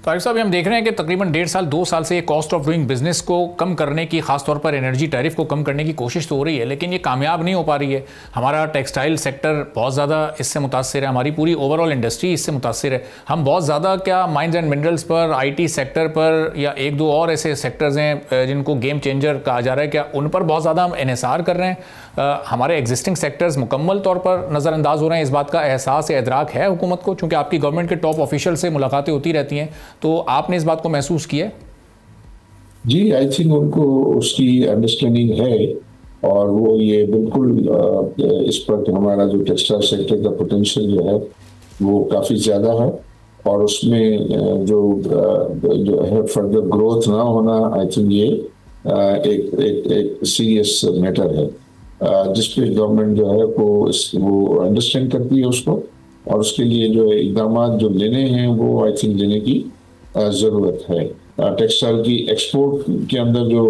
तारिक साहब, हम देख रहे हैं कि तकरीबन 1.5 साल 2 साल से ये कॉस्ट ऑफ डूइंग बिजनेस को कम करने की, खासतौर पर एनर्जी टैरिफ को कम करने की कोशिश तो हो रही है, लेकिन ये कामयाब नहीं हो पा रही है। हमारा टेक्सटाइल सेक्टर बहुत ज़्यादा इससे मुतासिर है, हमारी पूरी ओवरऑल इंडस्ट्री इससे मुतासिर है। हम बहुत ज़्यादा क्या माइंस एंड मिनरल्स पर, IT सेक्टर पर या एक दो और ऐसे सेक्टर्स हैं जिनको गेम चेंजर कहा जा रहा है, क्या उन पर बहुत ज़्यादा हम इन्हिसार कर रहे हैं? हमारे एग्जिस्टिंग सेक्टर्स मुकम्मल तौर पर नज़रअंदाज हो रहे हैं? इस बात का एहसास या इदराक है हुकूमत को? चूँकि आपकी गवर्नमेंट के टॉप ऑफिशियल से मुलाकातें होती रहती हैं, तो आपने इस बात को महसूस किया? जी, आई थिंक उनको उसकी अंडरस्टैंडिंग है और वो ये बिल्कुल इस पर हमारा जो टेक्सटाइल सेक्टर का पोटेंशियल जो है वो काफ़ी ज़्यादा है और उसमें जो है फर्दर ग्रोथ ना होना, आई थिंक ये एक सीरियस मैटर है जिसपे गवर्नमेंट जो है वो अंडरस्टैंड करती है उसको, और उसके लिए जो इकदाम जो लेने हैं वो आई थिंक लेने की ज़रूरत है। टेक्सटाइल की एक्सपोर्ट के अंदर जो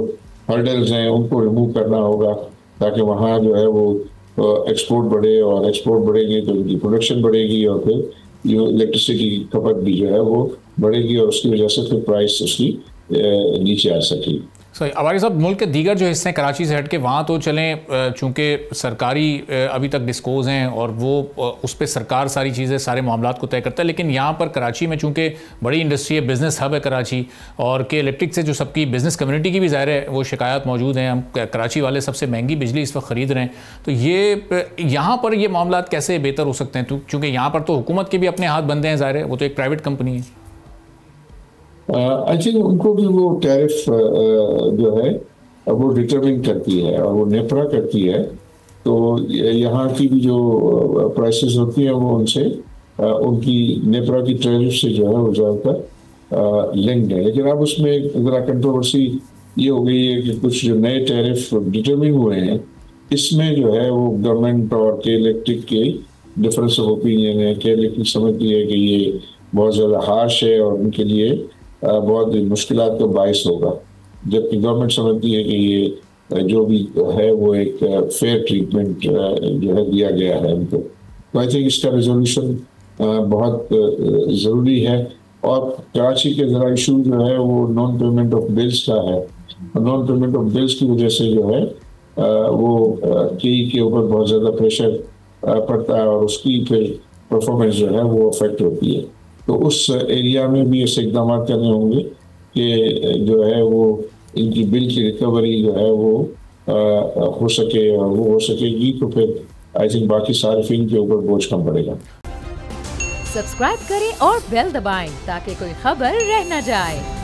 हर्डल्स हैं उनको रिमूव करना होगा ताकि वहाँ जो है वो एक्सपोर्ट बढ़े, और एक्सपोर्ट बढ़ेगी तो उनकी प्रोडक्शन बढ़ेगी और फिर जो इलेक्ट्रिसिटी की खपत भी जो है वो बढ़ेगी और उसकी वजह से फिर प्राइस उसकी नीचे आ सकेगी। सही। अवारी साहब, मुल्क के दीगर जो हिस्से हैं कराची से हट के, वहाँ तो चलें चूँकि सरकारी अभी तक डिस्कोज हैं और वो उस पर सरकार सारी चीज़ें, सारे मामलात को तय करता है, लेकिन यहाँ पर कराची में चूँकि बड़ी इंडस्ट्री है, बिज़नेस हब है कराची, और के इलेक्ट्रिक से जो सबकी बिज़नेस कम्युनिटी की भी ज़ाहिर है वो शिकायत मौजूद हैं, हम कराची वाले सबसे महंगी बिजली इस वक्त ख़रीद रहे हैं, तो ये यहाँ पर ये मामलात कैसे बेहतर हो सकते हैं? चूँकि यहाँ पर तो हुकूमत के भी अपने हाथ बंधे हैं, ज़ाहिर है वो तो एक प्राइवेट कंपनी है। आई थिंक उनको भी वो टैरिफ जो है वो डिटरमिन करती है और वो नेपरा करती है, तो यहाँ की भी जो प्राइसेस होती हैं वो उनसे उनकी नेपरा की टैरिफ से जो है वो ज़्यादातर लिंक्ड है। लेकिन अब उसमें ज़रा कंट्रोवर्सी ये हो गई है कि कुछ जो नए टैरिफ डिटरमिन हुए हैं इसमें जो है वो गवर्नमेंट और के इलेक्ट्रिक के डिफरेंस ऑफ ओपिनियन है। के इलेक्ट्रिक समझती है कि ये बहुत ज़्यादा हार्श है और उनके लिए बहुत मुश्किलात का बायस होगा, जबकि गवर्नमेंट समझती है कि ये जो भी है वो एक फेयर ट्रीटमेंट जो है दिया गया है उनको। तो आई थिंक इसका रेजोल्यूशन बहुत ज़रूरी है। और कराची के ज़रा इशू जो है वो नॉन पेमेंट ऑफ बिल्स का है, नॉन पेमेंट ऑफ बिल्स की वजह से जो है वो के ऊपर बहुत ज़्यादा प्रेशर पड़ता है और उसकी फिर परफॉर्मेंस जो है वो अफेक्ट होती है। तो उस एरिया में भी ऐसे इकदाम करने होंगे कि जो है वो इनकी बिल की रिकवरी जो है वो हो सके, और वो हो सकेगी तो फिर आई थिंक बाकी सार्फिन के ऊपर बोझ कम पड़ेगा। सब्सक्राइब करें और बेल दबाएं ताकि कोई खबर रह न जाए।